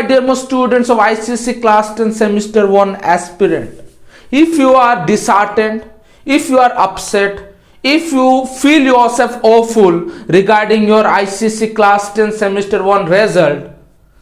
my dear most students of ICSE class 10 semester 1 aspirant, if you are disheartened, if you are upset, if you feel yourself awful regarding your ICSE class 10 semester 1 result,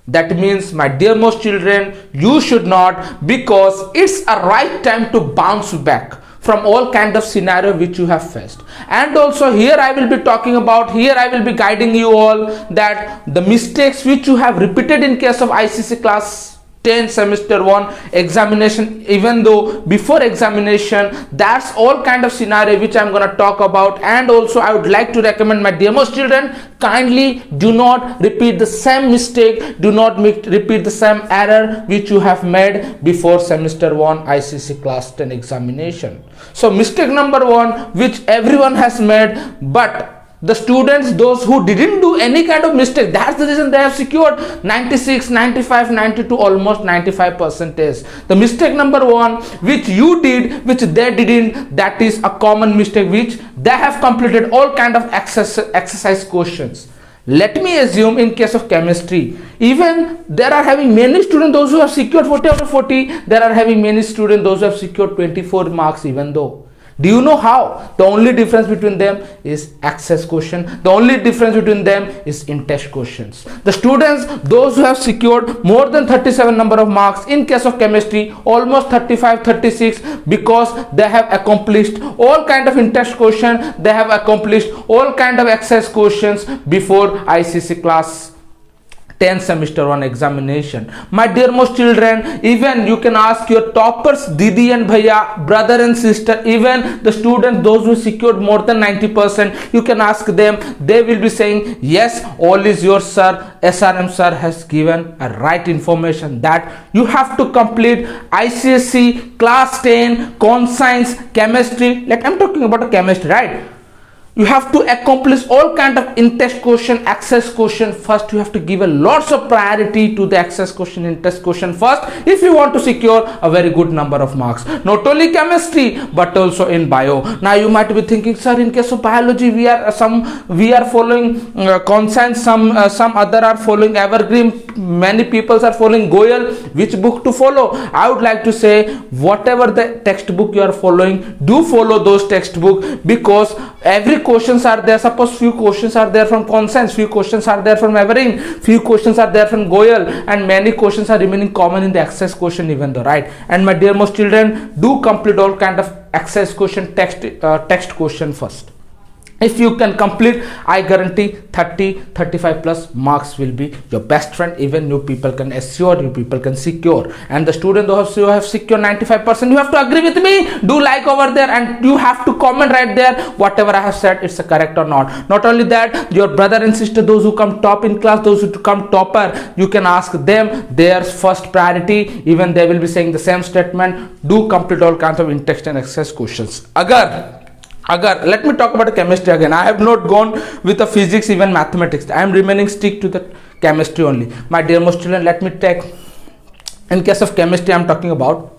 that means, my dear most children, you should not, because it's a right time to bounce back from all kind of scenario which you have faced. And also here I will be talking about, here I will be guiding you all that the mistakes which you have repeated in case of ICSE class 10 semester 1 examination, even though before examination, that's all kind of scenario which I'm going to talk about. And also I would like to recommend, my dear most children, kindly do not repeat the same mistake, do not repeat the same error which you have made before semester 1 ICSE class 10 examination. So mistake number 1 which everyone has made, but the students, those who didn't do any kind of mistake, that's the reason they have secured 96, 95, 92, almost 95%. The mistake number 1 which you did, which they didn't, that is a common mistake which they have completed all kind of exercise questions. Let me assume in case of chemistry, even there are having many students, those who have secured 40 out of 40, there are having many students, those who have secured 24 marks even though. Do you know how? The only difference between them is access question. The only difference between them is in-test questions. The students, those who have secured more than 37 number of marks in case of chemistry, almost 35, 36, because they have accomplished all kind of in-test question, they have accomplished all kind of access questions before ICSE class 10 semester 1 examination. My dear most children, even you can ask your toppers, Didi and Bhaiya, brother and sister, even the students, those who secured more than 90%, you can ask them, they will be saying, yes, all is yours sir, SRM sir has given a right information that you have to complete ICSE class 10 conscience chemistry. Like I'm talking about a chemistry, right? You have to accomplish all kind of in-test question, access question. First, you have to give a lots of priority to the access question, in-test question first, if you want to secure a very good number of marks. Not only chemistry, but also in bio. Now, you might be thinking, sir, in case of biology, we are following conscience, some other are following evergreen. Many people are following Goyal. Which book to follow? I would like to say, whatever the textbook you are following, do follow those textbook, because every questions are there. Suppose few questions are there from conscience, few questions are there from evergreen, few questions are there from Goyal, and many questions are remaining common in the access question even though, right? And my dear most children, do complete all kind of access question, text question first. If you can complete, I guarantee 30-35 plus marks will be your best friend. Even you people can assure, you people can secure. And the student who have secured 95%, you have to agree with me. Do like over there, and you have to comment right there whatever I have said, it's correct or not. Not only that, your brother and sister, those who come top in class, those who come topper, you can ask them their first priority. Even they will be saying the same statement. Do complete all kinds of in-text and access questions. Agar, let me talk about chemistry again. I have not gone with the physics, even mathematics. I am remaining stick to the chemistry only. My dear most children, let me take, in case of chemistry, I am talking about,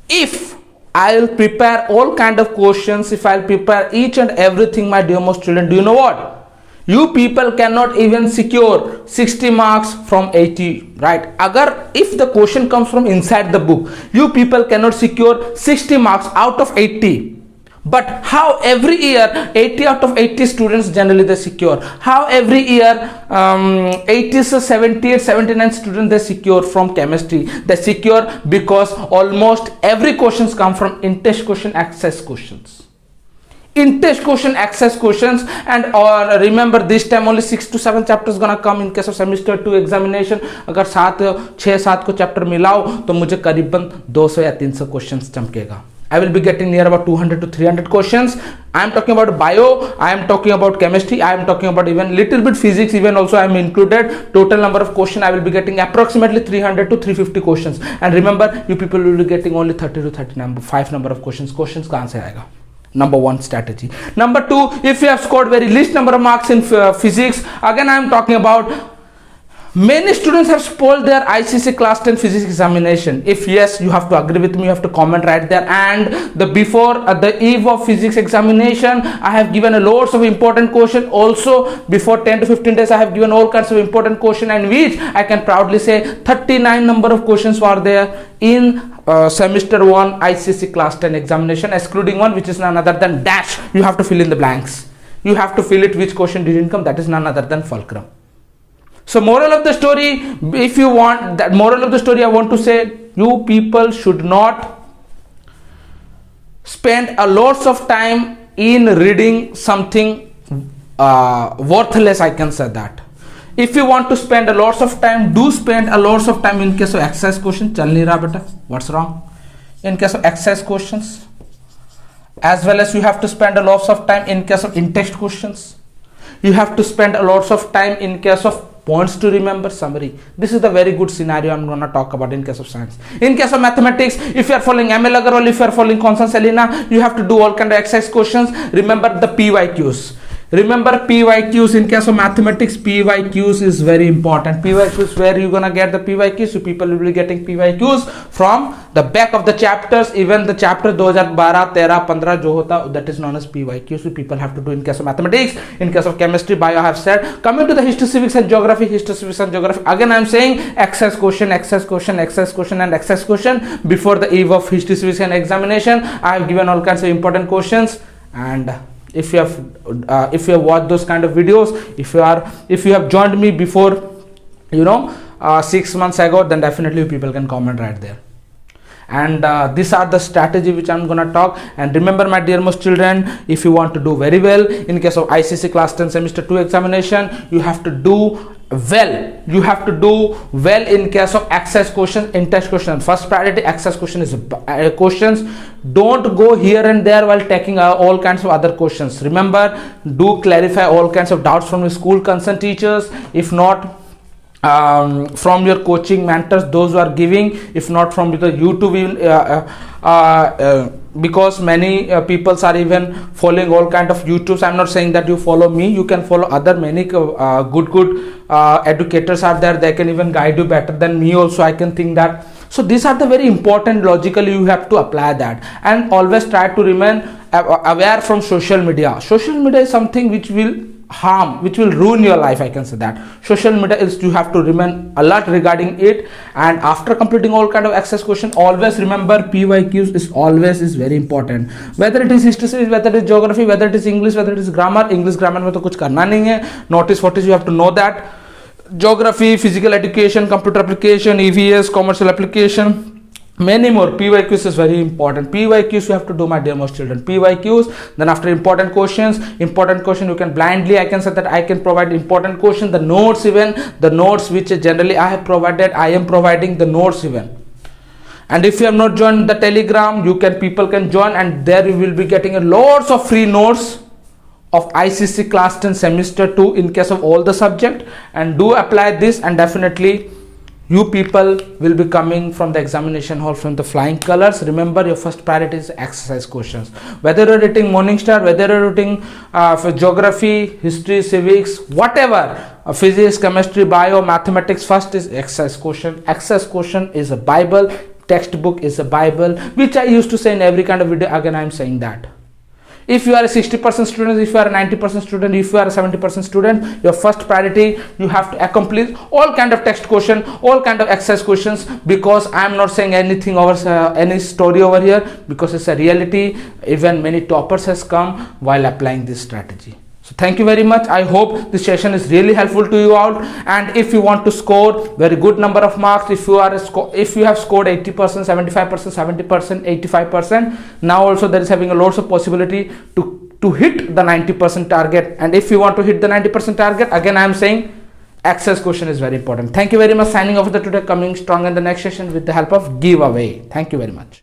if I will prepare all kind of questions, if I will prepare each and everything, my dear most children, do you know what? You people cannot even secure 60 marks from 80, right? Agar, if the question comes from inside the book, you people cannot secure 60 marks out of 80. But how every year 80 out of 80 students generally they secure? How every year 80 to 78, 79 students they secure from chemistry? They secure because almost every questions come from in-test question, access questions. In-test question, access questions, and remember this time only 6 to 7 chapters gonna come in case of semester 2 examination. अगर 6-7 को chapter मिलाओ तो मुझे करीबन 200 या 300 questions चमकेगा. I will be getting near about 200 to 300 questions. I am talking about bio, I am talking about chemistry, I am talking about even little bit physics, even also I am included. Total number of questions I will be getting approximately 300 to 350 questions. And remember, you people will be getting only 30 to 35 number of questions. Questions कहाँ से आएगा? Number one strategy. Number two, if you have scored very least number of marks in physics, again I am talking about Many students have spoiled their ICSE class 10 physics examination. If yes, you have to agree with me, you have to comment right there. And the before the eve of physics examination, I have given a loads of important question. Also before 10 to 15 days, I have given all kinds of important question, and which I can proudly say 39 number of questions were there in semester 1 ICSE class 10 examination, excluding one which is none other than dash. You have to fill in the blanks. You have to fill it which question didn't come, that is none other than fulcrum. So moral of the story, if you want that moral of the story, I want to say you people should not spend a lots of time in reading something worthless, I can say that. If you want to spend a lots of time, do spend a lots of time in case of exercise question. Chal nahi raha beta, what's wrong? In case of exercise questions, as well as you have to spend a lots of time in case of in-text questions. You have to spend a lots of time in case of points to remember, summary. This is the very good scenario I'm going to talk about in case of science. In case of mathematics, if you are following ML Agarwal, if you are following Constance Elena, you have to do all kind of exercise questions. Remember the PYQs. Remember PYQs in case of mathematics. PYQs is very important. PYQs, where you gonna get the PYQs? You people will be getting PYQs from the back of the chapters. Even the chapter 2012, 13, 15 jo hota, that is known as PYQs. So people have to do in case of mathematics. In case of chemistry, bio, I have said. Coming to the history, civics and geography. History, civics and geography. Again, I am saying exercise question, exercise question, exercise question, and exercise question. Before the eve of history, civics and examination, I have given all kinds of important questions. And if you have watched those kind of videos, if you have joined me before 6 months ago, then definitely you people can comment right there. And these are the strategy which I'm gonna talk. And remember, my dear most children, if you want to do very well in case of ICSE class 10 semester 2 examination, you have to do well. You have to do well in case of exercise questions, in-text questions. First priority, exercise question is questions. Don't go here and there while taking all kinds of other questions. Remember, do clarify all kinds of doubts from your school concerned teachers. If not, from your coaching mentors, those who are giving. If not, from the YouTube, because many people are even following all kind of YouTubes. I'm not saying that you follow me. You can follow other many good educators are there. They can even guide you better than me also, I can think that. So these are the very important. Logically you have to apply that, and always try to remain aware from social media. Social media is something which will harm, which will ruin your life, I can say that. Social media is, you have to remain alert regarding it. And after completing all kind of exercise question, always remember PYQs is very important. Whether it is history, whether it is geography, whether it is English, whether it is grammar. English grammar में तो कुछ करना नहीं है. Notice what is, you have to know that. Geography, physical education, computer application, EVS, commercial application, many more. PYQs is very important. PYQs you have to do, my dear most children. PYQs. Then after important question you can blindly, I can say that I can provide important question, the notes, even the notes which generally I have provided, I am providing the notes even. And if you have not joined the Telegram, people can join, and there you will be getting a lots of free notes of ICSE class 10 semester 2 in case of all the subject. And do apply this, and definitely you people will be coming from the examination hall from the flying colors. Remember, your first priority is exercise questions. Whether you're writing Morningstar, whether you're writing for geography, history, civics, whatever, physics, chemistry, bio, mathematics, first is exercise question. Exercise question is a Bible. Textbook is a Bible, which I used to say in every kind of video. Again, I am saying that. If you are a 60% student, if you are a 90% student, if you are a 70% student, your first priority, you have to accomplish all kind of text question, all kind of exercise questions, because I am not saying anything over any story over here, because it's a reality. Even many toppers has come while applying this strategy. So thank you very much. I hope this session is really helpful to you all. And if you want to score very good number of marks, if you have scored 80%, 75%, 70%, 85%, now also there is having a lots of possibility to hit the 90% target. And if you want to hit the 90% target, again I am saying exercise question is very important. Thank you very much. Signing off for the today, coming strong in the next session with the help of giveaway. Thank you very much.